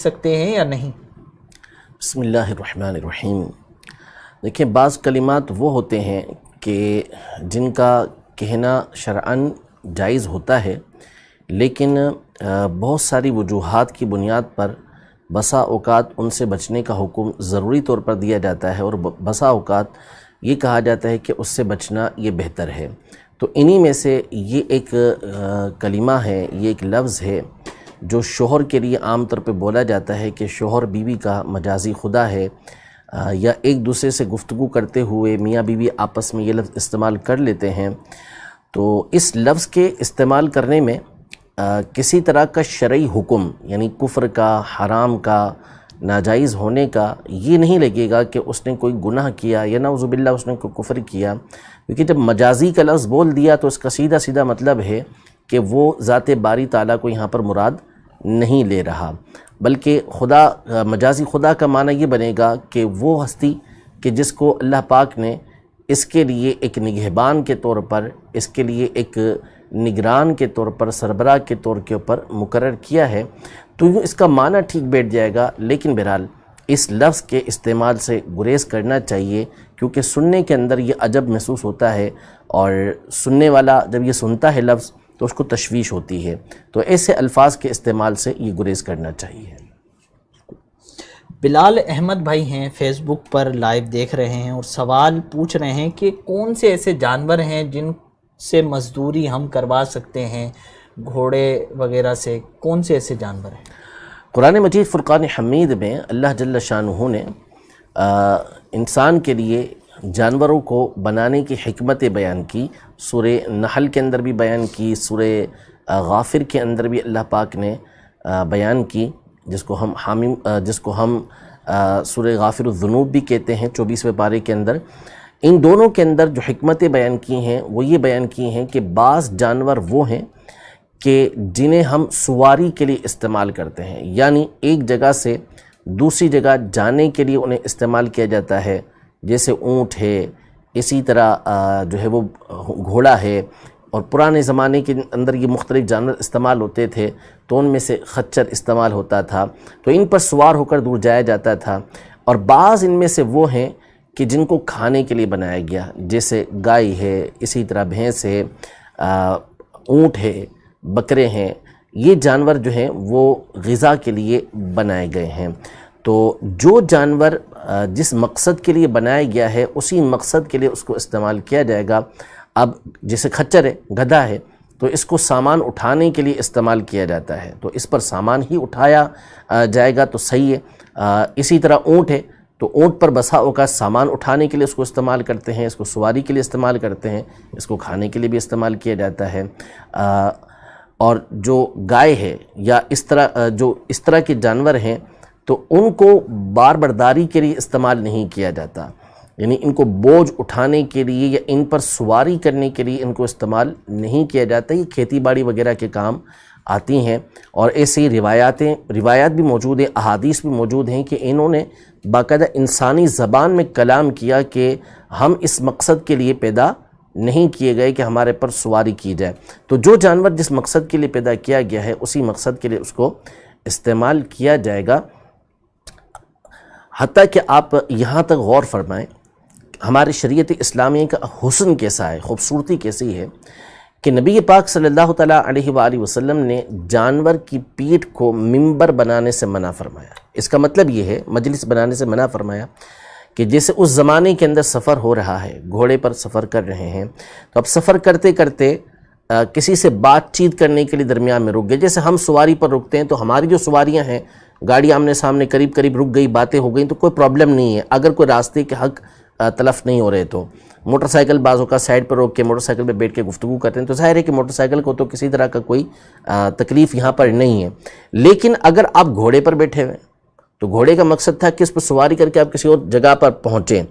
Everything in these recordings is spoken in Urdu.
سکتے ہیں یا نہیں؟ بسم اللہ الرحمن الرحیم۔ دیکھیں، بعض کلمات وہ ہوتے ہیں کہ جن کا کہنا شرعاً جائز ہوتا ہے، لیکن بہت ساری وجوہات کی بنیاد پر بسا اوقات ان سے بچنے کا حکم ضروری طور پر دیا جاتا ہے، اور بسا اوقات یہ کہا جاتا ہے کہ اس سے بچنا یہ بہتر ہے۔ تو انہی میں سے یہ ایک کلمہ ہے، یہ ایک لفظ ہے جو شوہر کے لیے عام طور پہ بولا جاتا ہے کہ شوہر بیوی کا مجازی خدا ہے، یا ایک دوسرے سے گفتگو کرتے ہوئے میاں بیوی آپس میں یہ لفظ استعمال کر لیتے ہیں۔ تو اس لفظ کے استعمال کرنے میں کسی طرح کا شرعی حکم، یعنی کفر کا، حرام کا، ناجائز ہونے کا یہ نہیں لگے گا کہ اس نے کوئی گناہ کیا یا نعوذ باللہ اس نے کوئی کفر کیا، کیونکہ جب مجازی کا لفظ بول دیا تو اس کا سیدھا سیدھا مطلب ہے کہ وہ ذات باری تعالیٰ کو یہاں پر مراد نہیں لے رہا، بلکہ خدا، مجازی خدا کا معنی یہ بنے گا کہ وہ ہستی کہ جس کو اللہ پاک نے اس کے لیے ایک نگہبان کے طور پر، اس کے لیے ایک نگران کے طور پر، سربراہ کے طور کے اوپر مقرر کیا ہے، تو یوں اس کا معنی ٹھیک بیٹھ جائے گا۔ لیکن بہرحال اس لفظ کے استعمال سے گریز کرنا چاہیے، کیونکہ سننے کے اندر یہ عجب محسوس ہوتا ہے، اور سننے والا جب یہ سنتا ہے لفظ تو اس کو تشویش ہوتی ہے، تو ایسے الفاظ کے استعمال سے یہ گریز کرنا چاہیے۔ بلال احمد بھائی ہیں، فیس بک پر لائیو دیکھ رہے ہیں اور سوال پوچھ رہے ہیں کہ کون سے ایسے جانور ہیں جن سے مزدوری ہم کروا سکتے ہیں، گھوڑے وغیرہ سے، کون سے ایسے جانور ہیں؟ قرآن مجید فرقان حمید میں اللہ جل شانہ نے انسان کے لیے جانوروں کو بنانے کی حکمت بیان کی، سورہ نحل کے اندر بھی بیان کی، سورہ غافر کے اندر بھی اللہ پاک نے بیان کی، جس کو ہم سورہ غافر الذنوب بھی کہتے ہیں، 24ویں پارے کے اندر۔ ان دونوں کے اندر جو حکمتیں بیان کی ہیں وہ یہ بیان کی ہیں کہ بعض جانور وہ ہیں کہ جنہیں ہم سواری کے لیے استعمال کرتے ہیں، یعنی ایک جگہ سے دوسری جگہ جانے کے لیے انہیں استعمال کیا جاتا ہے، جیسے اونٹ ہے، اسی طرح جو ہے وہ گھوڑا ہے، اور پرانے زمانے کے اندر یہ مختلف جانور استعمال ہوتے تھے، تو ان میں سے خچر استعمال ہوتا تھا، تو ان پر سوار ہو کر دور جایا جاتا تھا۔ اور بعض ان میں سے وہ ہیں کہ جن کو کھانے کے لیے بنایا گیا، جیسے گائے ہے، اسی طرح بھینس ہے، اونٹ ہے، بکرے ہیں، یہ جانور جو ہیں وہ غذا کے لیے بنائے گئے ہیں۔ تو جو جانور جس مقصد کے لیے بنایا گیا ہے اسی مقصد کے لیے اس کو استعمال کیا جائے گا۔ اب جیسے خچر ہے، گدھا ہے، تو اس کو سامان اٹھانے کے لیے استعمال کیا جاتا ہے، تو اس پر سامان ہی اٹھایا جائے گا تو صحیح ہے۔ اسی طرح اونٹ ہے، تو اونٹ پر بسا اوقات سامان اٹھانے کے لیے اس کو استعمال کرتے ہیں، اس کو سواری کے لیے استعمال کرتے ہیں، اس کو کھانے کے لیے بھی استعمال کیا جاتا ہے۔ اور جو گائے ہے یا اس طرح کے جانور ہیں تو ان کو بار برداری کے لیے استعمال نہیں کیا جاتا، یعنی ان کو بوجھ اٹھانے کے لیے یا ان پر سواری کرنے کے لیے ان کو استعمال نہیں کیا جاتا، یہ کھیتی باڑی وغیرہ کے کام آتی ہیں۔ اور ایسی روایات بھی موجود ہیں، احادیث بھی موجود ہیں کہ انہوں نے باقاعدہ انسانی زبان میں کلام کیا کہ ہم اس مقصد کے لیے پیدا نہیں کیے گئے کہ ہمارے پر سواری کی جائے۔ تو جو جانور جس مقصد کے لیے پیدا کیا گیا ہے اسی مقصد کے لیے اس کو استعمال کیا جائے گا۔ حتیٰ کہ آپ یہاں تک غور فرمائیں، ہماری شریعت اسلامیہ کا حسن کیسا ہے، خوبصورتی کیسی ہے کہ نبی پاک صلی اللہ تعالیٰ علیہ وآلہ وسلم نے جانور کی پیٹھ کو منبر بنانے سے منع فرمایا۔ اس کا مطلب یہ ہے، مجلس بنانے سے منع فرمایا کہ جیسے اس زمانے کے اندر سفر ہو رہا ہے، گھوڑے پر سفر کر رہے ہیں، تو اب سفر کرتے کرتے کسی سے بات چیت کرنے کے لیے درمیان میں رک گئے، جیسے ہم سواری پر رکتے ہیں تو ہماری جو سواریاں ہیں، گاڑی آمنے سامنے قریب رک گئی، باتیں ہو گئیں تو کوئی پرابلم نہیں ہے، اگر کوئی راستے کے حق تلف نہیں ہو رہے تو۔ موٹر سائیکل بعضوں کا سائیڈ پر روک کے موٹر سائیکل پہ بیٹھ کے گفتگو کرتے ہیں، تو ظاہر ہے کہ موٹر سائیکل کو تو کسی طرح کا کوئی تکلیف یہاں پر نہیں ہے۔ لیکن اگر آپ گھوڑے پر بیٹھے ہوئے تو گھوڑے کا مقصد تھا کہ اس پر سواری کر کے آپ کسی اور جگہ پر پہنچیں،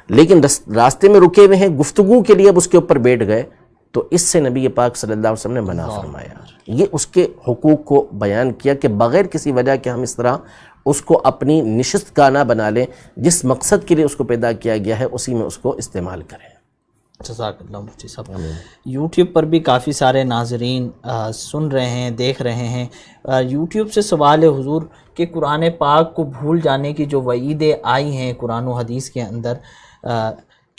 لیکن راستے میں رکے ہوئے ہیں، گفتگو کے لیے اب اس کے اوپر بیٹھ گئے، تو اس سے نبی پاک صلی اللہ علیہ وسلم نے منع فرمایا۔ یہ اس کے حقوق کو بیان کیا کہ بغیر کسی وجہ کے ہم اس طرح اس کو اپنی نشست کا نہ بنا لیں، جس مقصد کے لیے اس کو پیدا کیا گیا ہے اسی میں اس کو استعمال کریں۔ جزاک اللہ مفتی صاحب. یوٹیوب پر بھی کافی سارے ناظرین سن رہے ہیں، دیکھ رہے ہیں. یوٹیوب سے سوال ہے حضور کہ قرآن پاک کو بھول جانے کی جو وعیدیں آئی ہیں قرآن و حدیث کے اندر،